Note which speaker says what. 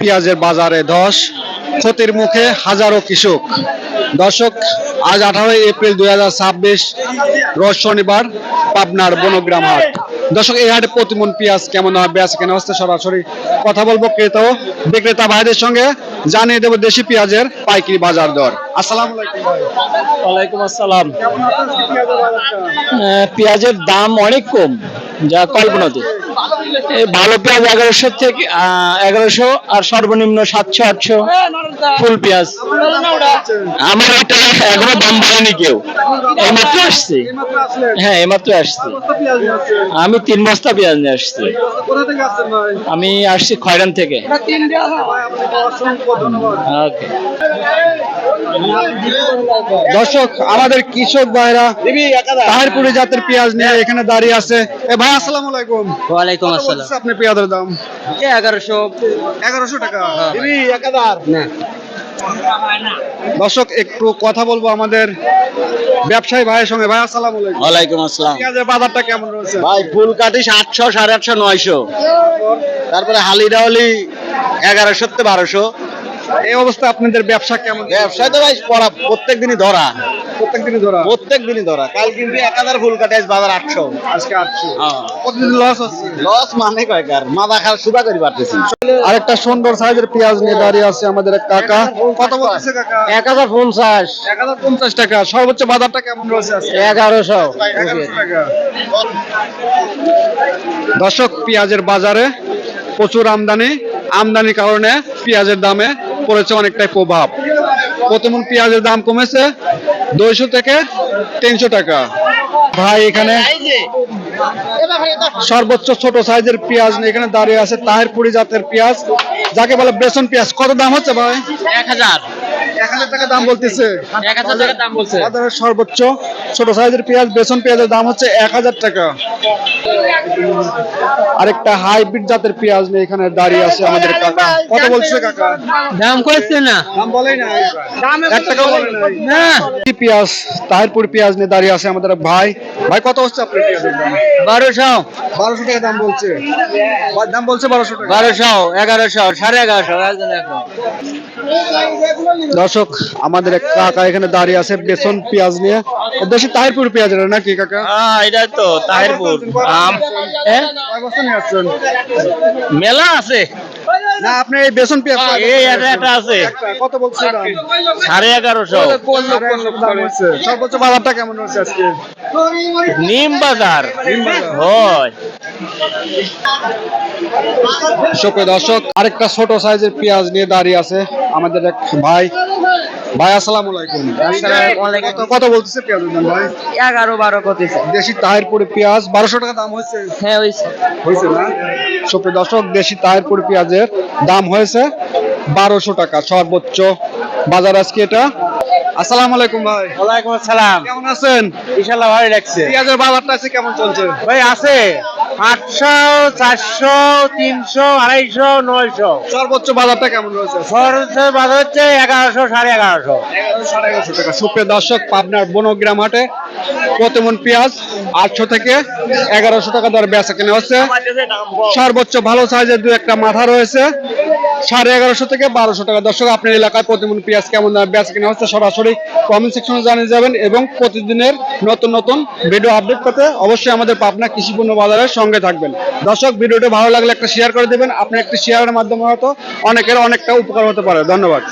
Speaker 1: পেঁয়াজের বাজারে ধস, ক্ষতির মুখে হাজারো কৃষক। দর্শক, আজ 18 এপ্রিল 2026, রোজ শনিবার, পাবনার বনগ্রাম হাট। দর্শক, এই হাটে প্রতিমন পেঁয়াজ কেমন হবে, বেচা কেনা হচ্ছে, সরাসরি কথা বলবো ক্রেতা ও বিক্রেতা ভাইদের সঙ্গে, জানিয়ে দেবো দেশি পেঁয়াজের পাইকারি বাজার দর। আসসালামু আলাইকুম ভাই।
Speaker 2: ওয়ালাইকুম আসসালাম।
Speaker 1: কেমন আছেন পেঁয়াজের বাজারটা?
Speaker 2: পেঁয়াজের দাম অনেক কম, যা কল্পনাতে। ভালো পেঁয়াজ 1100 থেকে 1100, আর সর্বনিম্ন 700-800 ফুল পেঁয়াজ। আমার এটা এখনো দাম বলেনি কেউ, এইমাত্র আসছে।
Speaker 1: এইমাত্র আসলেন?
Speaker 2: হ্যাঁ, এইমাত্র আসছে।
Speaker 1: কত পেঁয়াজ নিয়ে আসছেন?
Speaker 2: আমি 3 বস্তা পেঁয়াজ নিয়ে আসছি।
Speaker 1: কোথা থেকে আসছেন ভাই?
Speaker 2: আমি আসছি খয়রান থেকে।
Speaker 1: ভাই, আপনাকে অসংখ্য ধন্যবাদ।
Speaker 2: ওকে।
Speaker 1: দর্শক, আমাদের কৃষক ভাইরা তাহিরপুরি জাতের পেঁয়াজ নিয়ে এখানে দাঁড়িয়ে আছে। এ ভাই, আসসালামু আলাইকুম।
Speaker 2: ওয়ালাইকুম
Speaker 1: কত
Speaker 2: আসসালাম।
Speaker 1: বলতেছে আপনি পেঁয়াজের দাম?
Speaker 2: 1100।
Speaker 1: 1100 টাকা। দর্শক, একটু কথা বলবো আমাদের ব্যবসায়ী ভাইয়ের সঙ্গে। ভাই, আসসালামু আলাইকুম।
Speaker 2: ওয়ালাইকুম আসসালাম।
Speaker 1: পেঁয়াজের বাজারটা কেমন রয়েছে?
Speaker 2: ভাই, ফুল কাটি 700, 850, 900। তারপরে হালিডা হলি 1100 থেকে 1200।
Speaker 1: এই অবস্থা আপনাদের ব্যবসা কেমন?
Speaker 2: ব্যবসায় তো ভাই প্রত্যেক দিনই ধরা,
Speaker 1: প্রত্যেকদিনই ধরা।
Speaker 2: প্রত্যেক দিনই ধরা। কাল কিন্তু 1000 ফুল কাটে, আজ বাজার 800।
Speaker 1: আজকে 800। প্রতিদিন লস হচ্ছে।
Speaker 2: লস মানে কয়কার মাথা খাল সুদা করে পারতেছি।
Speaker 1: আরেকটা সুন্দর সাইজের পেঁয়াজ নিয়ে দাঁড়িয়ে আছে আমাদের এক কাকা। কত বলতেছে কাকা?
Speaker 2: 1050।
Speaker 1: 1050 টাকা। সর্বোচ্চ বাজারটা কেমন রয়েছে আজকে?
Speaker 2: 1100।
Speaker 1: 1100 টাকা। দর্শক, পেঁয়াজের বাজারে প্রচুর আমদানির কারণে পেঁয়াজের দামে পড়েছে অনেকটাই প্রভাব। প্রতিমন পেঁয়াজের দাম কমেছে 200 থেকে 300 টাকা। ভাই, এখানে সর্বোচ্চ ছোট সাইজের পেঁয়াজ নিয়ে এখানে দাঁড়িয়ে আছে তাহিরপুরি জাতের পেঁয়াজ, যাকে বলে বেসন পেঁয়াজ। কত দাম হচ্ছে ভাই?
Speaker 2: 1000।
Speaker 1: 1000 টাকা দাম বলতেছে।
Speaker 2: 1000 টাকা দাম বলছে।
Speaker 1: বাজারের সর্বোচ্চ ছোট সাইজের পেঁয়াজ, বেসন পেঁয়াজের দাম হচ্ছে 1000 টাকা। আরেকটা হাইব্রিড জাতের পেঁয়াজ নিয়ে এখানে দাঁড়িয়ে আছে আমাদের কাকা। কত বলছে কাকা?
Speaker 2: দাম কইছে না।
Speaker 1: দাম বলেই না। 1 টাকা বলে না। কি পেঁয়াজ? তাহিরপুরি পেঁয়াজ নিয়ে দাঁড়িয়ে আছে আমাদের ভাই। ভাই, কত হচ্ছে আপনার পেঁয়াজের দাম?
Speaker 2: 1200।
Speaker 1: 1200 টাকা দাম বলছে। দাম বলছে 1200 টাকা।
Speaker 2: 1200, 1100, 1150।
Speaker 1: দর্শক, আমাদের এক কাকা এখানে দাঁড়িয়ে আছে বেসন পেঁয়াজ নিয়ে। দেশি তাহিরপুর পেঁয়াজ এটা নাকি কাকা?
Speaker 2: হ্যাঁ, এটা তো তাহিরপুর।
Speaker 1: কয় বস্তা নিয়ে আসছেন?
Speaker 2: মেলা আছে।
Speaker 1: না, আপনি এই বেসন পেঁয়াজ কয়
Speaker 2: এই
Speaker 1: বস্তা
Speaker 2: একটা আছে।
Speaker 1: একটা? কত বলছে দাম?
Speaker 2: 1150।
Speaker 1: দাম হচ্ছে। সর্বোচ্চ বাজারটা কেমন রয়েছে আজকে?
Speaker 2: নিম বাজার
Speaker 1: বাজার।
Speaker 2: হয়।
Speaker 1: সুপ্রিয় দর্শক, আরেকটা ছোট সাইজের পেঁয়াজ নিয়ে দাঁড়িয়ে আছে আমাদের এক ভাই। ভাই, আসসালামু আলাইকুম। কত বলতেছে পেঁয়াজের দাম ভাই?
Speaker 2: 11-12 করতেছে।
Speaker 1: দেশি তাহিরপুরি পেঁয়াজ 1200 টাকা দাম হয়েছে।
Speaker 2: হ্যাঁ, হইছে।
Speaker 1: হয়েছে না? সুপ্রিয় দর্শক, দেশি তাহিরপুরি পেঁয়াজের দাম হয়েছে 1200 টাকা সর্বোচ্চ বাজার আজকে এটা। আসসালামু আলাইকুম ভাই।
Speaker 2: ওয়ালাইকুম আসসালাম।
Speaker 1: কেমন আছেন?
Speaker 2: ইনশাআল্লাহ ভালো লাগছে।
Speaker 1: পেঁয়াজের বাজারটা আছে কেমন চলছে?
Speaker 2: ভাই, আছে 800, 400, 300, 250, 900।
Speaker 1: সর্বোচ্চ বাজারটা কেমন রয়েছে?
Speaker 2: সর্বোচ্চ বাজার হচ্ছে 1100, 1150।
Speaker 1: 1100 টাকা। সুপ্রিয় দর্শক, পাবনার বনগ্রাম হাটে প্রতিমন পেঁয়াজ 800 থেকে 1100 টাকা দরে বেচা কেনা হচ্ছে। সর্বোচ্চ ভালো সাইজের দু একটা মাথা রয়েছে 1150 থেকে 1200 টাকা। দর্শক, আপনার এলাকায় প্রতিমন পেঁয়াজ কেমন দামে বেচা কেনা হচ্ছে সরাসরি কমেন্ট সেকশনে জানিয়ে যাবেন, এবং প্রতিদিনের নতুন নতুন ভিডিও আপডেট পেতে অবশ্যই আমাদের পাবনা কৃষি পণ্য বাজারের সঙ্গে থাকবেন। দর্শক, ভিডিওটি ভালো লাগলে একটা শেয়ার করে দেবেন। আপনার একটি শেয়ারের মাধ্যমে হয়তো অনেকের অনেকটা উপকার হতে পারে। ধন্যবাদ।